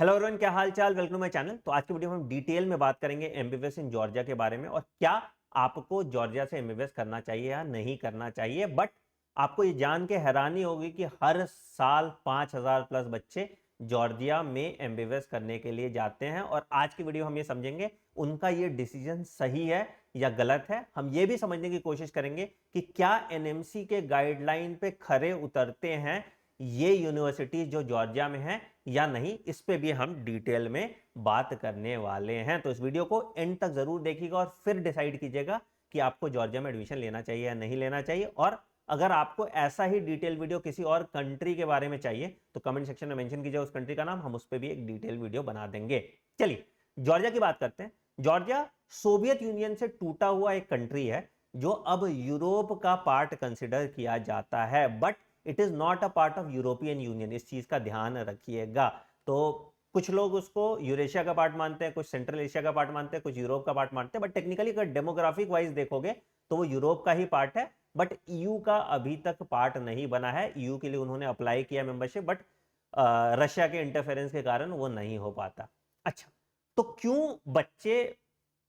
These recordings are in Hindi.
हेलो एवरीवन, क्या हाल चाल। Welcome to my channel. तो आज की वीडियो में हम डिटेल में बात करेंगे एमबीबीएस इन जॉर्जिया के बारे में और क्या आपको जॉर्जिया से एमबीबीएस करना चाहिए या नहीं करना चाहिए। बट आपको ये जान के हैरानी होगी कि हर साल 5,000 प्लस बच्चे जॉर्जिया में एमबीबीएस करने के लिए जाते हैं और आज की वीडियो हम ये समझेंगे उनका ये डिसीजन सही है या गलत है। हम ये भी समझने की कोशिश करेंगे कि क्या एनएमसी के गाइडलाइन पे खरे उतरते हैं ये यूनिवर्सिटीज जो जॉर्जिया में है या नहीं। इस पे भी हम डिटेल में बात करने वाले हैं। तो इस वीडियो को एंड तक जरूर देखिएगा और फिर डिसाइड कीजिएगा कि आपको जॉर्जिया में एडमिशन लेना चाहिए या नहीं लेना चाहिए। और अगर आपको ऐसा ही डिटेल वीडियो किसी और कंट्री के बारे में चाहिए तो कमेंट सेक्शन में मेंशन कीजिए उस कंट्री का नाम, हम उस पर भी एक डिटेल वीडियो बना देंगे। चलिए जॉर्जिया की बात करते हैं। जॉर्जिया सोवियत यूनियन से टूटा हुआ एक कंट्री है जो अब यूरोप का पार्ट कंसिडर किया जाता है, but it is not a part of European union. इस चीज का ध्यान रखिएगा। तो कुछ लोग उसको यूरेशिया का पार्ट मानते हैं, कुछ सेंट्रल एशिया का पार्ट मानते हैं, कुछ यूरोप का पार्ट मानते हैं, बट टेक्निकली अगर डेमोग्राफिक वाइज देखोगे तो वो यूरोप का ही पार्ट है। बट ईयू का अभी तक पार्ट नहीं बना है। ईयू के लिए उन्होंने अप्लाई किया मेंबरशिप, बट रशिया के इंटरफेरेंस के कारण वो नहीं हो पाता। अच्छा, तो क्यों बच्चे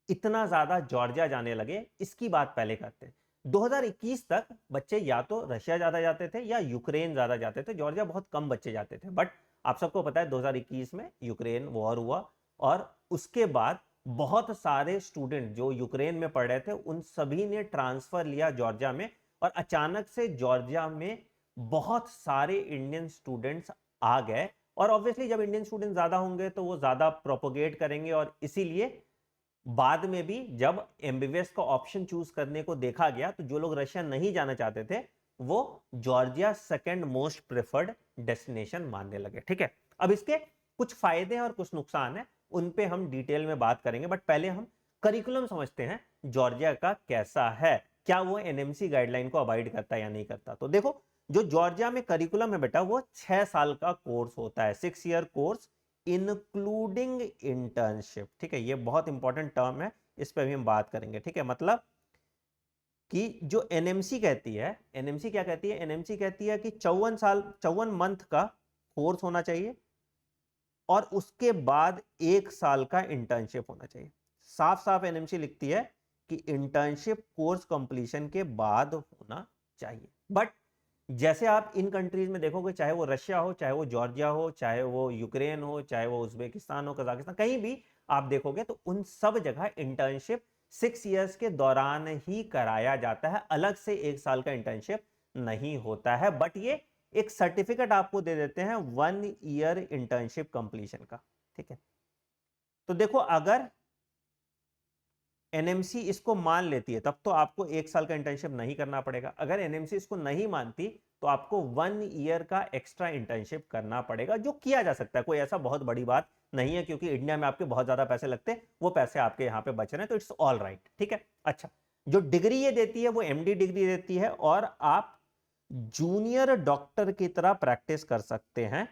इतना ज्यादा जॉर्जिया जाने लगे, इसकी बात पहले करते हैं। 2021 तक बच्चे या तो रशिया ज्यादा जाते थे या यूक्रेन ज्यादा जाते थे। जॉर्जिया बहुत कम बच्चे जाते थे। बट आप सबको पता है 2021 में यूक्रेन वॉर हुआ और उसके बाद बहुत सारे स्टूडेंट जो यूक्रेन में पढ़ रहे थे उन सभी ने ट्रांसफर लिया जॉर्जिया में और अचानक से जॉर्जिया में बहुत सारे इंडियन स्टूडेंट्स आ गए। और ऑब्वियसली जब इंडियन स्टूडेंट ज्यादा होंगे तो वो ज्यादा प्रोपोगेट करेंगे और इसीलिए बाद में भी जब एमबीबीएस का ऑप्शन चूज करने को देखा गया तो जो लोग रशिया नहीं जाना चाहते थे वो Georgia second most preferred destination मानने लगे। ठीक है, अब इसके कुछ फायदे हैं और कुछ नुकसान है, उन पे हम डिटेल में बात करेंगे। बट पहले हम करिकुलम समझते हैं जॉर्जिया का कैसा है, क्या वो एनएमसी गाइडलाइन को अवॉइड करता है या नहीं करता। तो देखो, जो जॉर्जिया में करिकुलम है बेटा वो 6 साल का कोर्स होता है, 6 ईयर कोर्स इंक्लूडिंग इंटर्नशिप। ठीक है, ये बहुत इंपॉर्टेंट टर्म है, इस पर भी हम बात करेंगे। ठीक है, मतलब कि जो एनएमसी कहती है, एनएमसी क्या कहती है, एनएमसी कहती है कि 54 मंथ का कोर्स होना चाहिए और उसके बाद 1 साल का इंटर्नशिप होना चाहिए। साफ साफ एनएमसी लिखती है कि इंटर्नशिप कोर्स कंप्लीशन के बाद होना चाहिए। बट जैसे आप इन कंट्रीज में देखोगे, चाहे वो रशिया हो, चाहे वो जॉर्जिया हो, चाहे वो यूक्रेन हो, चाहे वो उज्बेकिस्तान हो, कजाकिस्तान, कहीं भी आप देखोगे तो उन सब जगह इंटर्नशिप 6 ईयर्स के दौरान ही कराया जाता है। अलग से 1 साल का इंटर्नशिप नहीं होता है। बट ये एक सर्टिफिकेट आपको दे देते हैं 1 ईयर इंटर्नशिप कंप्लीशन का। ठीक है, तो देखो अगर एनएमसी इसको मान लेती है तब तो आपको 1 साल का इंटर्नशिप नहीं करना पड़ेगा। अगर एनएमसी इसको नहीं मानती तो आपको 1 ईयर का एक्स्ट्रा इंटर्नशिप करना पड़ेगा, जो किया जा सकता है। कोई ऐसा बहुत बड़ी बात नहीं है क्योंकि इंडिया में आपके बहुत ज्यादा पैसे लगते हैं, वो पैसे आपके यहां पे बच रहे हैं, तो इट्स ऑल राइट। ठीक है, अच्छा, जो डिग्री ये देती है वो एमडी डिग्री देती है और आप जूनियर डॉक्टर की तरह प्रैक्टिस कर सकते हैं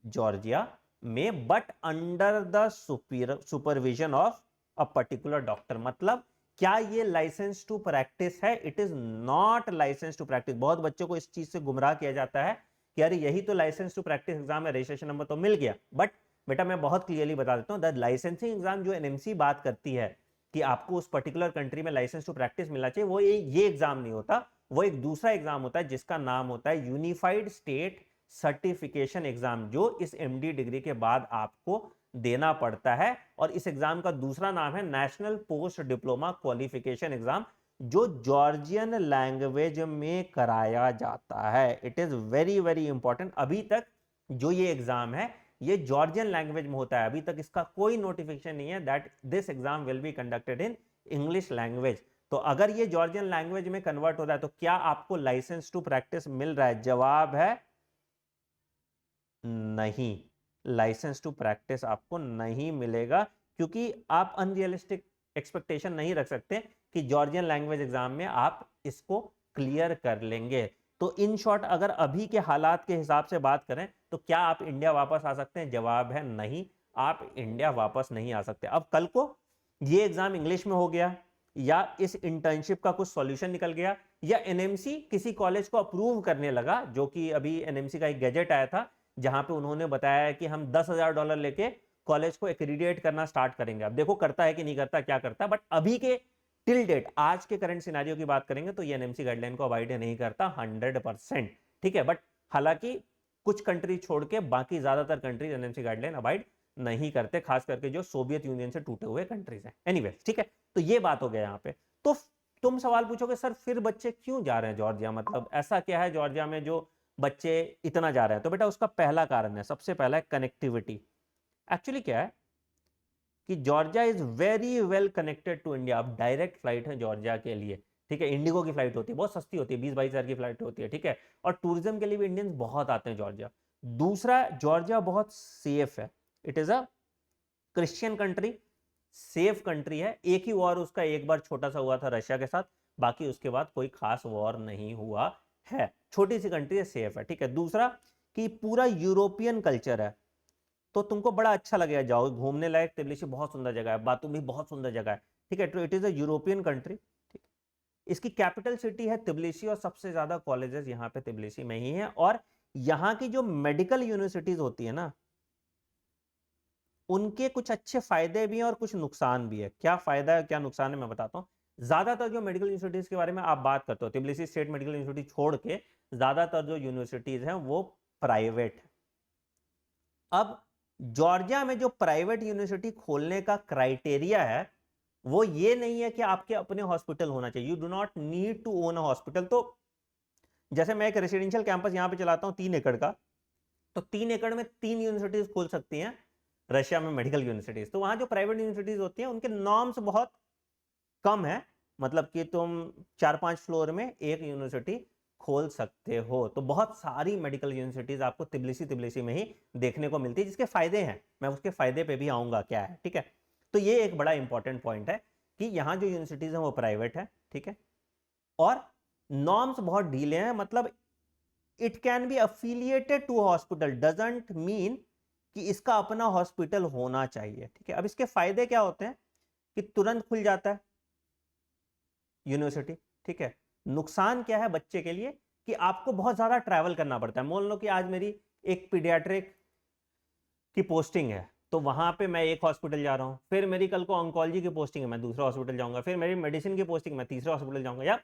जॉर्जिया में, but under the supervision of a particular doctor. मतलब क्या ये लाइसेंस टू प्रैक्टिस है? It is not licence to practice. बहुत बच्चों को इस चीज से गुमराह किया जाता है कि अरे यही तो लाइसेंस टू प्रैक्टिस एग्जाम है, रजिस्ट्रेशन नंबर तो मिल गया। बट बेटा मैं बहुत क्लियरली बता देता हूं, द लाइसेंसिंग एग्जाम जो एनएमसी बात करती है कि आपको उस पर्टिकुलर कंट्री में लाइसेंस टू प्रैक्टिस मिलना चाहिए, वो ये एग्जाम नहीं होता। वो एक दूसरा एग्जाम होता है जिसका नाम होता है यूनिफाइड स्टेट सर्टिफिकेशन एग्जाम, जो इस एमडी डिग्री के बाद आपको देना पड़ता है। और इस एग्जाम का दूसरा नाम है national post diploma qualification exam, जो जॉर्जियन लैंग्वेज में कराया जाता है। It is very very important. अभी तक जो ये एग्जाम है ये जॉर्जियन लैंग्वेज में होता है। अभी तक इसका कोई नोटिफिकेशन नहीं है that this exam will be conducted in English language. तो अगर ये जॉर्जियन लैंग्वेज में कन्वर्ट हो रहा है तो क्या आपको लाइसेंस टू प्रैक्टिस मिल रहा है? जवाब है नहीं, लाइसेंस टू प्रैक्टिस आपको नहीं मिलेगा क्योंकि आप अनरियलिस्टिक एक्सपेक्टेशन नहीं रख सकते कि जॉर्जियन लैंग्वेज एग्जाम में आप इसको क्लियर कर लेंगे। तो इन शॉर्ट अगर अभी के हालात के हिसाब से बात करें तो क्या आप इंडिया वापस आ सकते हैं? जवाब है नहीं, आप इंडिया वापस नहीं आ सकते। अब कल को ये एग्जाम इंग्लिश में हो गया या इस इंटर्नशिप का कुछ सॉल्यूशन निकल गया या एनएमसी किसी कॉलेज को अप्रूव करने लगा, जो कि अभी एनएमसी का एक गैजेट आया था जहां पे उन्होंने बताया कि हम $10,000 लेके कॉलेज को एक्रीडिएट करना स्टार्ट करेंगे। अब देखो करता है कि नहीं करता, क्या करता है, बट अभी के टिल डेट आज के करंट सिनारियो की बात करेंगे तो ये एनएमसी गाइडलाइन को अवॉइड नहीं करता 100%, ठीक है। बट हालांकि कुछ कंट्री छोड़ के बाकी ज्यादातर कंट्रीज एनएमसी गाइडलाइन अवॉइड नहीं करते, खास करके जो सोवियत यूनियन से टूटे हुए कंट्रीज हैं। एनीवे, ठीक है, तो ये बात हो गया यहाँ पे। तो तुम सवाल पूछोगे सर फिर बच्चे क्यों जा रहे हैं जॉर्जिया, मतलब ऐसा क्या है जॉर्जिया में जो बच्चे इतना जा रहे हैं? तो बेटा उसका पहला कारण है, सबसे पहला है कनेक्टिविटी। एक्चुअली क्या है कि Georgia is very well connected to India. अब डायरेक्ट फ्लाइट है जॉर्जिया के लिए, ठीक है। इंडिगो की फ्लाइट होती है, बहुत सस्ती होती है, 20-22 हज़ार की फ्लाइट होती है, ठीक है। और टूरिज्म के लिए भी इंडियंस बहुत आते हैं जॉर्जिया। दूसरा, जॉर्जिया बहुत सेफ है, it is a Christian country, safe country है। एक ही वॉर उसका एक बार छोटा सा हुआ था रशिया के साथ, बाकी उसके बाद कोई खास वॉर नहीं हुआ है, छोटी सी कंट्री है, सेफ है, ठीक है। दूसरा कि पूरा यूरोपियन कल्चर है, तो तुमको बड़ा अच्छा लगेगा, जाओ घूमने लायक। तिब्लिसी बहुत सुंदर जगह है, बातूम भी बहुत सुंदर जगह है, ठीक है। तो it is a European country, ठीक। इसकी कैपिटल सिटी है तिब्लिसी और सबसे ज्यादा कॉलेजेस यहाँ पे तिब्लिसी में ही है। और यहाँ की जो मेडिकल यूनिवर्सिटीज होती है ना, उनके कुछ अच्छे फायदे भी हैं और कुछ नुकसान भी है। क्या फायदा है क्या नुकसान है मैं बताता हूं। ज्यादातर जो मेडिकल यूनिवर्सिटीज के बारे में आप बात करते हो, तिब्लिसी स्टेट मेडिकल यूनिवर्सिटी छोड़ के ज्यादातर जो यूनिवर्सिटीज हैं वो प्राइवेट है। अब जॉर्जिया में जो प्राइवेट यूनिवर्सिटी खोलने का क्राइटेरिया है वो ये नहीं है कि आपके अपने हॉस्पिटल होना चाहिए, you do not need to own a hospital. तो जैसे मैं एक रेसिडेंशियल कैंपस यहां पे चलाता हूं 3 एकड़ का, तो 3 एकड़ में 3 यूनिवर्सिटीज खोल सकती हैं रशिया में, मेडिकल यूनिवर्सिटीज। तो वहां जो प्राइवेट यूनिवर्सिटीज होती हैं उनके नॉर्म्स बहुत कम है, मतलब कि तुम 4-5 फ्लोर में एक यूनिवर्सिटी खोल सकते हो। तो बहुत सारी मेडिकल यूनिवर्सिटीज आपको तिब्लिसी में ही देखने को मिलती है, जिसके फायदे हैं, मैं उसके फायदे पे भी आऊंगा क्या है, ठीक है। तो ये एक बड़ा इंपॉर्टेंट पॉइंट है कि यहां जो यूनिवर्सिटीज हैं वो प्राइवेट है, ठीक है। और नॉर्म्स बहुत ढीले हैं, मतलब it can be affiliated to hospital, doesn't mean कि इसका अपना हॉस्पिटल होना चाहिए, ठीक है। अब इसके फायदे क्या होते हैं कि तुरंत खुल जाता है यूनिवर्सिटी, ठीक है। नुकसान क्या है बच्चे के लिए कि आपको बहुत ज्यादा ट्रैवल करना पड़ता है। मान लो कि आज मेरी एक पीडियाट्रिक की पोस्टिंग है, तो वहां पे मैं एक हॉस्पिटल जा रहा हूं, फिर मेरी कल को ऑन्कोलॉजी की पोस्टिंग है, मैं दूसरा हॉस्पिटल जाऊंगा, फिर मेरी मेडिसिन की पोस्टिंग, मैं तीसरा हॉस्पिटल जाऊंगा, या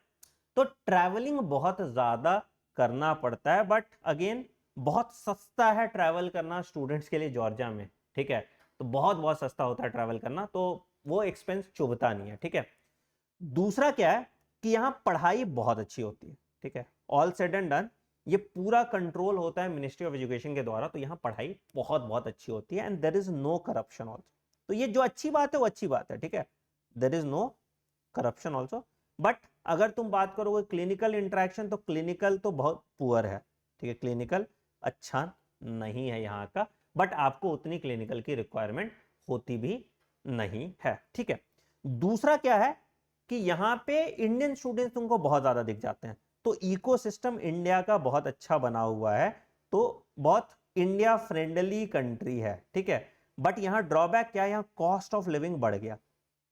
तो ट्रैवलिंग बहुत ज्यादा करना पड़ता है। बट अगेन बहुत सस्ता है ट्रैवल करना स्टूडेंट्स के लिए जॉर्जिया में, ठीक है। तो बहुत बहुत सस्ता होता है ट्रैवल करना, तो वो एक्सपेंस चुभता नहीं है, ठीक है। दूसरा क्या है कि यहाँ पढ़ाई बहुत अच्छी होती है, ठीक है। ऑल सेड एंड डन ये पूरा कंट्रोल होता है मिनिस्ट्री ऑफ एजुकेशन के द्वारा, तो यहाँ पढ़ाई बहुत बहुत अच्छी होती है and there is no corruption also. तो ये जो अच्छी बात है वो अच्छी बात है, ठीक है, there is no corruption also. But अगर तुम बात करोगे क्लिनिकल इंटरेक्शन, तो क्लिनिकल तो बहुत पुअर है, ठीक है, क्लिनिकल अच्छा नहीं है यहाँ का, बट आपको उतनी क्लिनिकल की रिक्वायरमेंट होती भी नहीं है, ठीक है। दूसरा क्या है कि यहाँ पे इंडियन स्टूडेंट्स तुमको बहुत ज्यादा दिख जाते हैं, तो इकोसिस्टम इंडिया का बहुत अच्छा बना हुआ है, तो बहुत इंडिया फ्रेंडली कंट्री है, ठीक है। बट यहाँ ड्रॉबैक क्या है, यहाँ कॉस्ट ऑफ लिविंग बढ़ गया,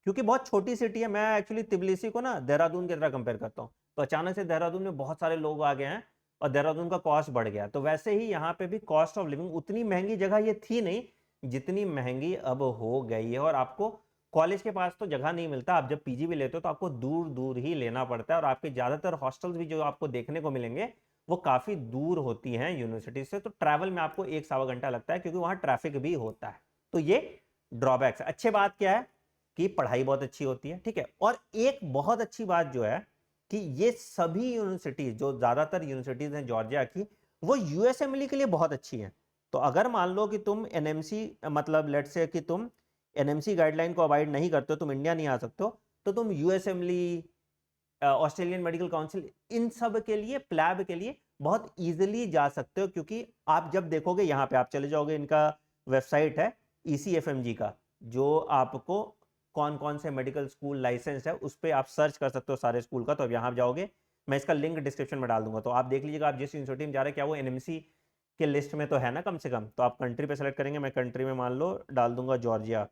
क्योंकि बहुत छोटी सिटी है। मैं एक्चुअली तिब्लिसी को ना देहरादून की तरह कंपेयर करता हूँ, तो अचानक से देहरादून में बहुत सारे लोग आ गए हैं और देहरादून का कॉस्ट बढ़ गया, तो वैसे ही यहाँ पे भी कॉस्ट ऑफ लिविंग, उतनी महंगी जगह ये थी नहीं जितनी महंगी अब हो गई है। और आपको कॉलेज के पास तो जगह नहीं मिलता, आप जब पीजी भी लेते हो तो आपको दूर दूर ही लेना पड़ता है, और आपके ज्यादातर हॉस्टल्स भी जो आपको देखने को मिलेंगे वो काफी दूर होती हैं यूनिवर्सिटी से, तो ट्रैवल में आपको 1-1.25 घंटा लगता है, क्योंकि वहां ट्रैफिक भी होता है। तो ये ड्रॉबैक्स है। अच्छी बात क्या है कि पढ़ाई बहुत अच्छी होती है, ठीक है। और एक बहुत अच्छी बात जो है कि ये सभी यूनिवर्सिटीज, जो ज्यादातर यूनिवर्सिटीज हैं जॉर्जिया की, वो यूएसएमएलई के लिए बहुत अच्छी हैं। तो अगर मान लो कि तुम एनएमसी, मतलब लेट से कि तुम एनएमसी गाइडलाइन को अवॉइड नहीं करते हो, तुम इंडिया नहीं आ सकते हो, तो तुम यूएसएमएलई, ऑस्ट्रेलियन मेडिकल काउंसिल, इन सब के लिए, प्लैब के लिए बहुत इजीली जा सकते हो। क्योंकि आप जब देखोगे यहाँ पे, आप चले जाओगे, इनका वेबसाइट है ECFMG का, जो आपको कौन कौन से मेडिकल स्कूल लाइसेंस है उस पर आप सर्च कर सकते हो सारे स्कूल का। तो अब यहाँ जाओगे, मैं इसका लिंक डिस्क्रिप्शन में डाल दूंगा, तो आप देख लीजिएगा आप जिस यूनिवर्सिटी में जा रहे हैं क्या वो एनएमसी के लिस्ट में तो है ना कम से कम। तो आप कंट्री पे सेलेक्ट करेंगे, मैं कंट्री में मान लो डाल दूंगा जॉर्जिया,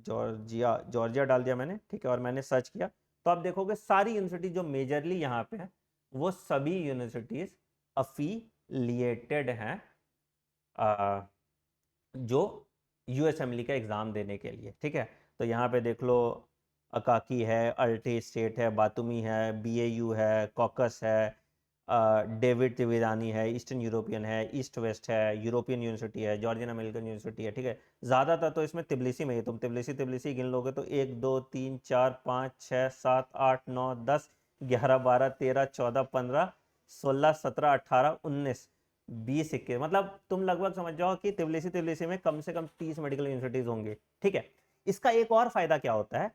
जॉर्जिया डाल दिया मैंने, ठीक है। और मैंने सर्च किया, तो आप देखोगे सारी यूनिवर्सिटी जो मेजरली यहाँ पे है वो सभी यूनिवर्सिटीज अफिलिएटेड हैं जो यूएसएमएलई का एग्ज़ाम देने के लिए, ठीक है। तो यहाँ पे देख लो, अकाकी है, अल्टी स्टेट है, बातुमी है, बीएयू है, कॉकस है, डेविड त्रिवेदानी है, ईस्टर्न यूरोपियन है, ईस्ट वेस्ट है, यूरोपियन यूनिवर्सिटी है, जॉर्जियन अमेरिकन यूनिवर्सिटी है, ठीक है। ज़्यादातर तो इसमें तिब्लिसी में ही, तुम तिब्लिसी गिन लोगे तो 1 2 3 4 5 6 7 8 9 10 11 12 13 14 15 16 17 18 19 20 21, मतलब तुम लगभग समझ जाओ कि तिब्लिसी में कम से कम 30 मेडिकल यूनिवर्सिटीज होंगे, ठीक है। इसका एक और फायदा क्या होता है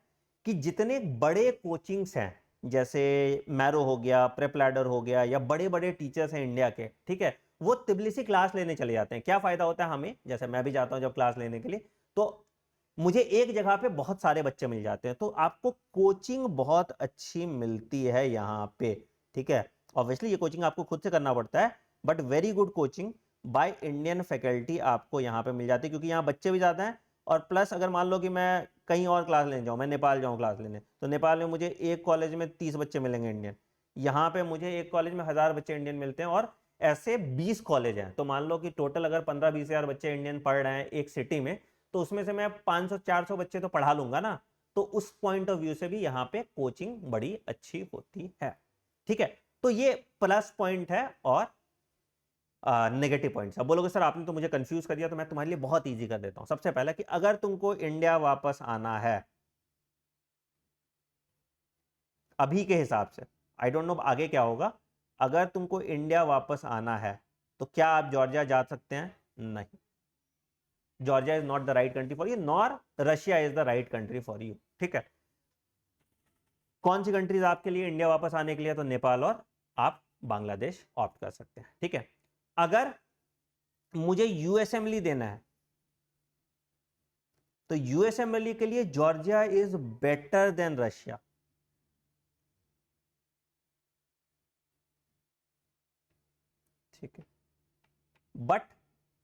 कि जितने बड़े कोचिंग्स हैं, जैसे मैरो हो गया, प्रेप लैडर हो गया, या बड़े बड़े टीचर्स हैं इंडिया के, ठीक है, वो तिब्लिसी क्लास लेने चले जाते हैं। क्या फायदा होता है हमें, जैसे मैं भी जाता हूं जब क्लास लेने के लिए, तो मुझे एक जगह पे बहुत सारे बच्चे मिल जाते हैं, तो आपको कोचिंग बहुत अच्छी मिलती है यहाँ पे, ठीक है। ऑब्वियसली ये कोचिंग आपको खुद से करना पड़ता है, but very good coaching by Indian faculty आपको यहाँ पे मिल जाती है, क्योंकि यहाँ बच्चे भी ज़्यादा हैं। और प्लस अगर मान लो कि मैं कहीं और क्लास लेने जाऊँ, मैं नेपाल जाऊँ क्लास लेने, तो नेपाल में मुझे एक कॉलेज में 30 बच्चे मिलेंगे इंडियन, यहाँ पे मुझे एक कॉलेज में 1000 बच्चे इंडियन मिलते हैं, और ऐसे 20 कॉलेज हैं। तो मान लो कि टोटल अगर 15-20 हज़ार बच्चे इंडियन पढ़ रहे हैं एक सिटी में, तो उसमें से मैं 500-400 बच्चे तो पढ़ा लूंगा ना। तो उस पॉइंट ऑफ व्यू से भी यहाँ पे कोचिंग बड़ी अच्छी होती है, ठीक है। तो ये प्लस पॉइंट है और नेगेटिव पॉइंट्स। अब बोलोगे सर आपने तो मुझे कंफ्यूज कर दिया, तो मैं तुम्हारे लिए बहुत इजी कर देता हूं। सबसे पहले कि अगर तुमको इंडिया वापस आना है अभी के हिसाब से, आई डोंट नो आगे क्या होगा, अगर तुमको इंडिया वापस आना है तो क्या आप जॉर्जिया जा सकते हैं? नहीं, Georgia is not the right country for you, nor Russia is the right country for you, ठीक है। कौन सी कंट्रीज आपके लिए इंडिया वापस आने के लिए? तो नेपाल और आप बांग्लादेश ऑप्ट कर सकते हैं, ठीक है। अगर मुझे यूएसएमएलई देना है तो यूएसएमएलई के लिए Georgia is better than Russia, ठीक है। बट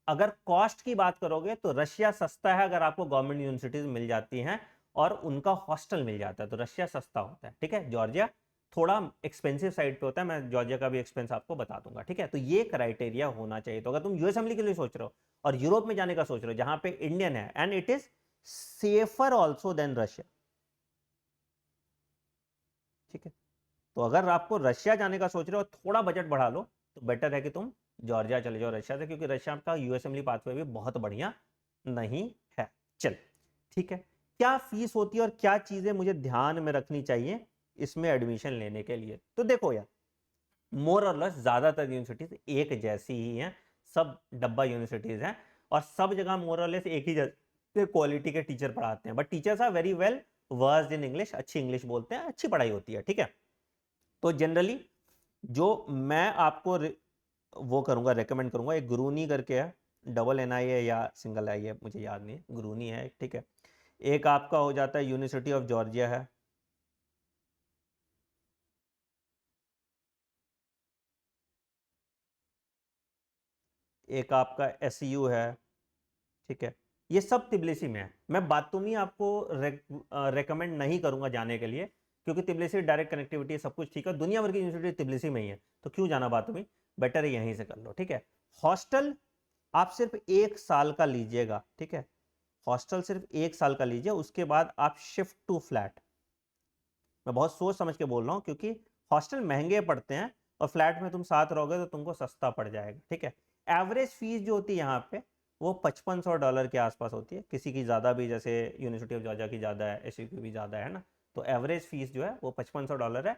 अगर कॉस्ट की बात करोगे तो रशिया सस्ता है, अगर आपको गवर्नमेंट यूनिवर्सिटीज मिल जाती हैं और उनका हॉस्टल मिल जाता है तो रशिया सस्ता होता है, ठीक है। जॉर्जिया थोड़ा एक्सपेंसिव साइड पे होता है, मैं जॉर्जिया का भी एक्सपेंस आपको बता दूंगा, ठीक है। तो ये क्राइटेरिया होना चाहिए। तो अगर तुम यूएसएमएलई के लिए सोच रहे हो और यूरोप में जाने का सोच रहे हो जहां पे इंडियन है, and it is safer also than Russia, ठीक है। तो अगर आपको रशिया जाने का सोच रहे हो, थोड़ा बजट बढ़ा लो, तो बेटर है कि तुम जॉर्जिया चले जाओ रशिया से, क्योंकि रशिया का यूएसएमएलई पाथवे भी बहुत बढ़िया नहीं है। चल, ठीक है। क्या फीस होती है और क्या चीजें मुझे ध्यान में रखनी चाहिए इसमें एडमिशन लेने के लिए? तो देखो यार, मोर और लेस ज्यादातर यूनिवर्सिटीज एक जैसी ही हैं, सब डब्बा यूनिवर्सिटीज हैं, और सब जगह मोर और लेस एक ही जैसे क्वालिटी के टीचर पढ़ाते हैं। But teachers are very well versed in English, अच्छी इंग्लिश बोलते हैं, अच्छी पढ़ाई होती है, ठीक है। तो जनरली जो मैं आपको वो करूंगा, रेकमेंड करूंगा, एक गुरूनी करके है, डबल एन आई है या सिंगल आई है मुझे याद नहीं है, गुरूनी है, ठीक है। एक आपका हो जाता है यूनिवर्सिटी ऑफ जॉर्जिया है, एक आपका एसयू है, ठीक है। ये सब तिब्लिसी में है। मैं बातूमी आपको रेकमेंड नहीं करूंगा जाने के लिए, क्योंकि तिब्लिसी डायरेक्ट कनेक्टिविटी सब कुछ ठीक है, दुनिया भर की यूनिवर्सिटी तिब्लिसी में ही है, तो क्यों जाना बातूमी, बेटर है यहीं से कर लो, ठीक है। हॉस्टल आप सिर्फ 1 साल का लीजिएगा, ठीक है। हॉस्टल सिर्फ 1 साल का लीजिए, उसके बाद आप शिफ्ट टू फ्लैट। मैं बहुत सोच समझ के बोल रहा हूँ, क्योंकि हॉस्टल महंगे पड़ते हैं और फ्लैट में तुम साथ रहोगे तो तुमको सस्ता पड़ जाएगा, ठीक है। एवरेज फीस जो होती है यहाँ पे वो $5500 के आसपास होती है, किसी की ज़्यादा भी, जैसे यूनिवर्सिटी ऑफ जॉर्जिया की ज़्यादा है, एसयू की भी ज़्यादा है ना। तो एवरेज फीस जो है वो $5500 है।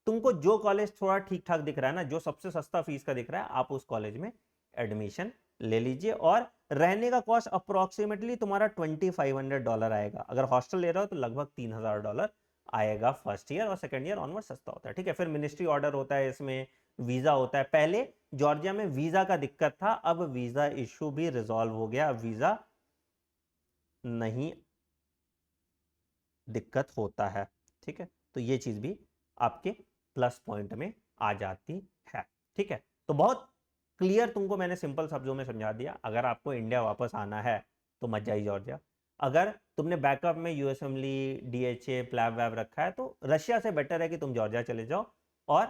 तुमको जो कॉलेज थोड़ा ठीक ठाक दिख रहा है ना, जो सबसे सस्ता फीस का दिख रहा है, आप उस कॉलेज में एडमिशन ले लीजिए। और रहने का कॉस्ट अप्रोक्सीमेटली तुम्हारा $2500 आएगा। अगर हॉस्टल ले रहे हो तो लगभग $3000 आएगा फर्स्ट ईयर, और सेकंड ईयर ऑनवर्ड सस्ता होता है, ठीक है। फिर मिनिस्ट्री ऑर्डर होता है, इसमें वीजा होता है। पहले जॉर्जिया में वीजा का दिक्कत था, अब वीजा इशू भी रिजॉल्व हो गया, वीजा नहीं दिक्कत होता है, ठीक है। तो ये चीज भी आपके प्लस पॉइंट में आ जाती है, ठीक है। तो बहुत क्लियर तुमको मैंने सिंपल शब्दों में समझा दिया। अगर आपको इंडिया वापस आना है तो मत जाइए जॉर्जिया। अगर तुमने बैकअप में यूएसएमएलई, डीएचए, प्लैब वैब रखा है तो रशिया से बेटर है कि तुम जॉर्जिया चले जाओ। और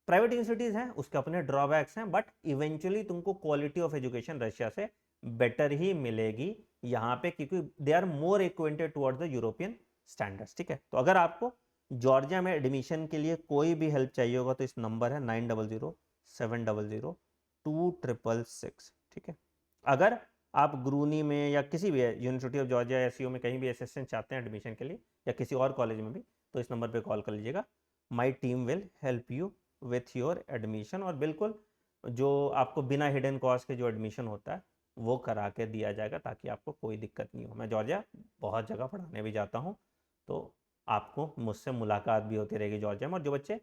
प्राइवेट यूनिवर्सिटीज हैं, उसके अपने ड्रॉबैक्स हैं, बट इवेंचुअली तुमको क्वालिटी ऑफ एजुकेशन रशिया से बेटर ही मिलेगी यहाँ पे, क्योंकि they are more acquainted towards the European standards. ठीक है, तो अगर आपको जॉर्जिया में एडमिशन के लिए कोई भी हेल्प चाहिए होगा तो इस नंबर है 9007002666। ठीक है, अगर आप ग्रूनी में या किसी भी यूनिवर्सिटी ऑफ जॉर्जिया या एसयू में कहीं भी असिस्टेंट चाहते हैं एडमिशन के लिए, या किसी और कॉलेज में भी, तो इस नंबर पे कॉल कर लीजिएगा। My team will help you with your admission, और बिल्कुल जो आपको बिना हिडन कॉस्ट के जो एडमिशन होता है वो करा के दिया जाएगा, ताकि आपको कोई दिक्कत नहीं हो। मैं जॉर्जिया बहुत जगह पढ़ाने भी जाता हूँ, तो आपको मुझसे मुलाकात भी होती रहेगी जॉर्जिया में। और जो बच्चे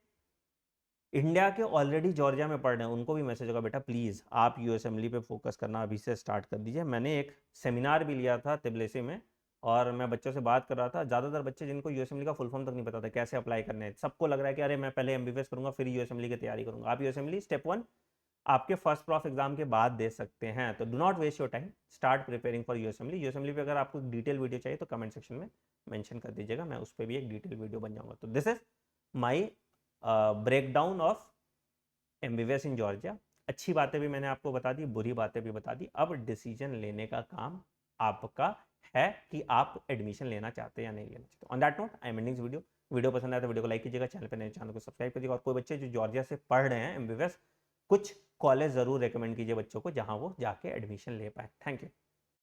इंडिया के ऑलरेडी जॉर्जिया में पढ़ रहे हैं उनको भी मैसेज होगा, बेटा प्लीज़ आप यूएसएमएलई पे फोकस करना अभी से स्टार्ट कर दीजिए। मैंने एक सेमिनार भी लिया था तिबलिसी में, और मैं बच्चों से बात कर रहा था। ज़्यादातर बच्चे जिनको यूएसएमएलई का फुल फॉर्म तक नहीं पता था, कैसे अप्लाई करने हैं। सबको लग रहा है कि अरे मैं पहले एमबीबीएस करूंगा फिर यूएसएमएलई की तैयारी करूंगा। आप यूएसएमएलई स्टेप 1 आपके फर्स्ट प्रॉफ एग्जाम के बाद दे सकते हैं। तो do not waste your time, start preparing for USMLE. USMLE पे अगर आपको डिटेल वीडियो चाहिए तो कमेंट सेक्शन में मेंशन कर दीजिएगा, मैं उस पर भी एक डिटेल वीडियो बन जाऊंगा। तो this is my breakdown of MBBS in Georgia. अच्छी बातें भी मैंने आपको बता दी, बुरी बातें भी बता दी। अब डिसीजन लेने का काम आपका है कि आप एडमिशन लेना चाहते हैं या नहीं लेना चाहते। On that note I am ending video. Video पसंद आया तो वीडियो को लाइक कीजिएगा, चैनल पर नए चैनल को सब्सक्राइब कीजिएगा। और कोई बच्चे जो जॉर्जिया से पढ़ रहे हैं एमबीबीएस, कुछ कॉलेज जरूर रेकमेंड कीजिए बच्चों को जहां वो जाके एडमिशन ले पाए। Thank you.